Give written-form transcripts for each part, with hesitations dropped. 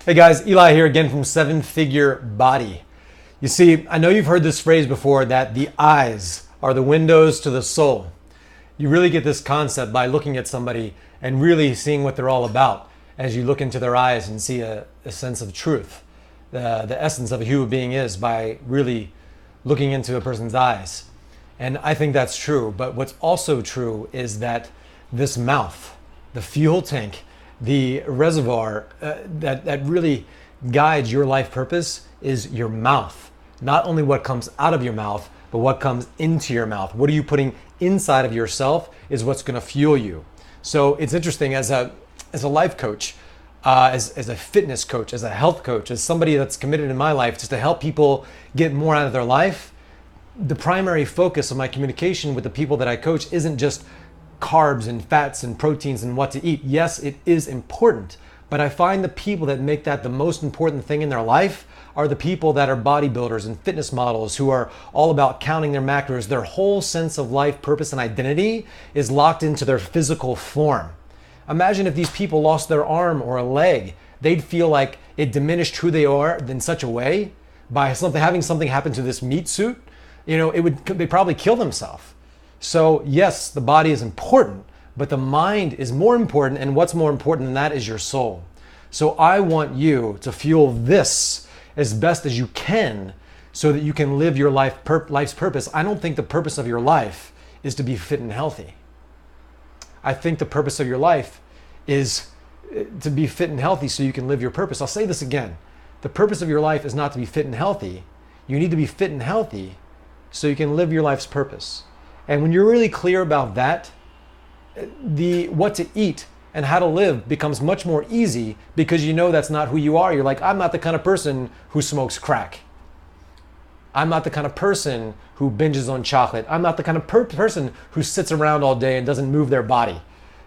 Hey guys, Eli here again from Seven Figure Body. You see, I know you've heard this phrase before that the eyes are the windows to the soul. You really get this concept by looking at somebody and really seeing what they're all about as you look into their eyes and see a sense of truth. The essence of a human being is by really looking into a person's eyes. And I think that's true. But what's also true is that this mouth, the fuel tank, the reservoir that really guides your life purpose is your mouth. Not only what comes out of your mouth, but what comes into your mouth. What are you putting inside of yourself is what's going to fuel you. So it's interesting as a life coach, as a fitness coach, as a health coach, as somebody that's committed in my life just to help people get more out of their life. The primary focus of my communication with the people that I coach isn't just carbs and fats and proteins and what to eat. Yes, it is important, but I find the people that make that the most important thing in their life are the people that are bodybuilders and fitness models who are all about counting their macros. Their whole sense of life, purpose, and identity is locked into their physical form. Imagine if these people lost their arm or a leg. They'd feel like it diminished who they are in such a way by having something happen to this meat suit. They'd probably kill themselves. So yes, the body is important, but the mind is more important, and what's more important than that is your soul. So I want you to fuel this as best as you can so that you can live your life's purpose. I don't think the purpose of your life is to be fit and healthy. I think the purpose of your life is to be fit and healthy so you can live your purpose. I'll say this again. The purpose of your life is not to be fit and healthy. You need to be fit and healthy so you can live your life's purpose. And when you're really clear about that, the what to eat and how to live becomes much more easy because you know that's not who you are. You're like, I'm not the kind of person who smokes crack. I'm not the kind of person who binges on chocolate. I'm not the kind of person who sits around all day and doesn't move their body.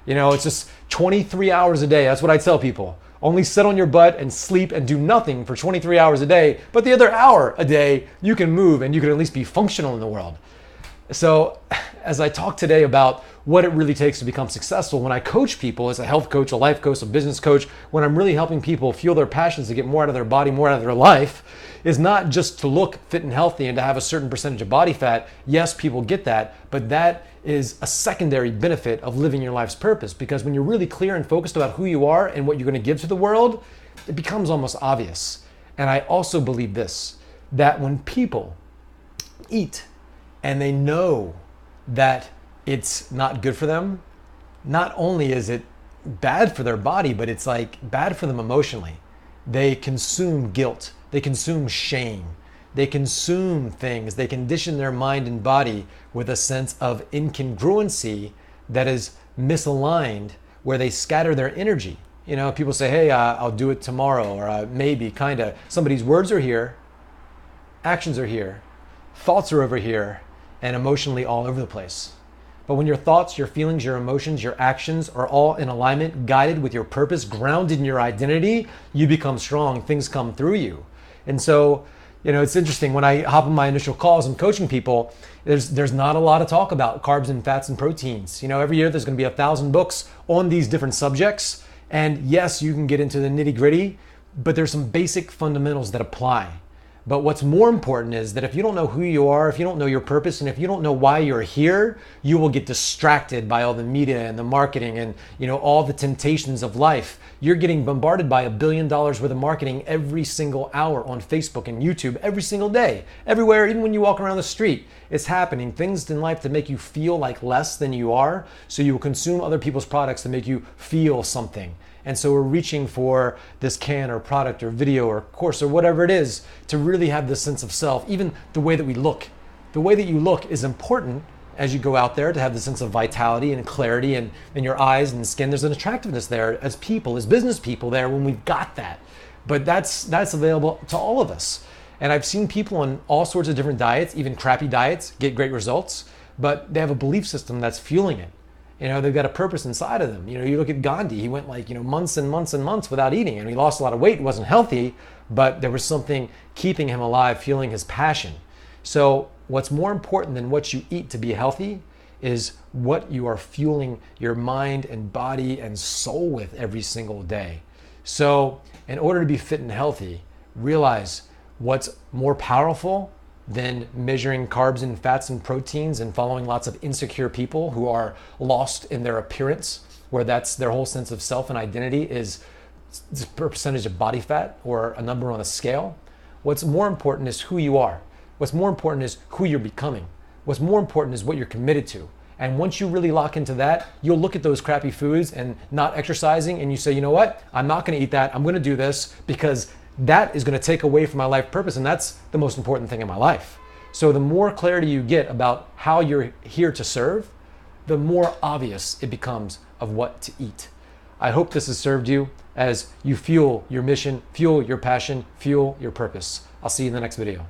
It's just 23 hours a day. That's what I tell people. Only sit on your butt and sleep and do nothing for 23 hours a day. But the other hour a day, you can move and you can at least be functional in the world. So as I talk today about what it really takes to become successful, when I coach people as a health coach, a life coach, a business coach, when I'm really helping people fuel their passions to get more out of their body, more out of their life, is not just to look fit and healthy and to have a certain percentage of body fat. Yes, people get that, but that is a secondary benefit of living your life's purpose, because when you're really clear and focused about who you are and what you're going to give to the world, it becomes almost obvious. And I also believe this, that when people eat and they know that it's not good for them, not only is it bad for their body, but it's like bad for them emotionally. They consume guilt, they consume shame, they consume things, they condition their mind and body with a sense of incongruency that is misaligned, where they scatter their energy. People say, hey, I'll do it tomorrow, or maybe, kinda. Somebody's words are here, actions are here, thoughts are over here, and emotionally all over the place. But when your thoughts, your feelings, your emotions, your actions are all in alignment, guided with your purpose, grounded in your identity, you become strong. Things come through you. And so, it's interesting when I hop on my initial calls and coaching people, there's not a lot of talk about carbs and fats and proteins. Every year there's going to be 1,000 books on these different subjects. And yes, you can get into the nitty gritty, but there's some basic fundamentals that apply. But what's more important is that if you don't know who you are, if you don't know your purpose, and if you don't know why you're here, you will get distracted by all the media and the marketing and all the temptations of life. You're getting bombarded by $1 billion worth of marketing every single hour on Facebook and YouTube, every single day, everywhere, even when you walk around the street. It's happening. Things in life to make you feel like less than you are, so you will consume other people's products to make you feel something. And so we're reaching for this can or product or video or course or whatever it is to really have this sense of self. Even the way that we look. The way that you look is important as you go out there to have the sense of vitality and clarity and in your eyes and skin. There's an attractiveness there as people, as business people there when we've got that. But that's available to all of us. And I've seen people on all sorts of different diets, even crappy diets, get great results, but they have a belief system that's fueling it. They've got a purpose inside of them. You look at Gandhi, he went months and months and months without eating, and he lost a lot of weight, wasn't healthy, but there was something keeping him alive, fueling his passion. So what's more important than what you eat to be healthy is what you are fueling your mind and body and soul with every single day. So In order to be fit and healthy, realize what's more powerful than measuring carbs and fats and proteins and following lots of insecure people who are lost in their appearance, where that's their whole sense of self and identity is a percentage of body fat or a number on a scale. What's more important is who you are. What's more important is who you're becoming. What's more important is what you're committed to. And once you really lock into that, you'll look at those crappy foods and not exercising and you say, you know what? I'm not gonna eat that. I'm gonna do this because that is gonna take away from my life purpose. And that's the most important thing in my life. So the more clarity you get about how you're here to serve, the more obvious it becomes of what to eat. I hope this has served you as you fuel your mission, fuel your passion, fuel your purpose. I'll see you in the next video.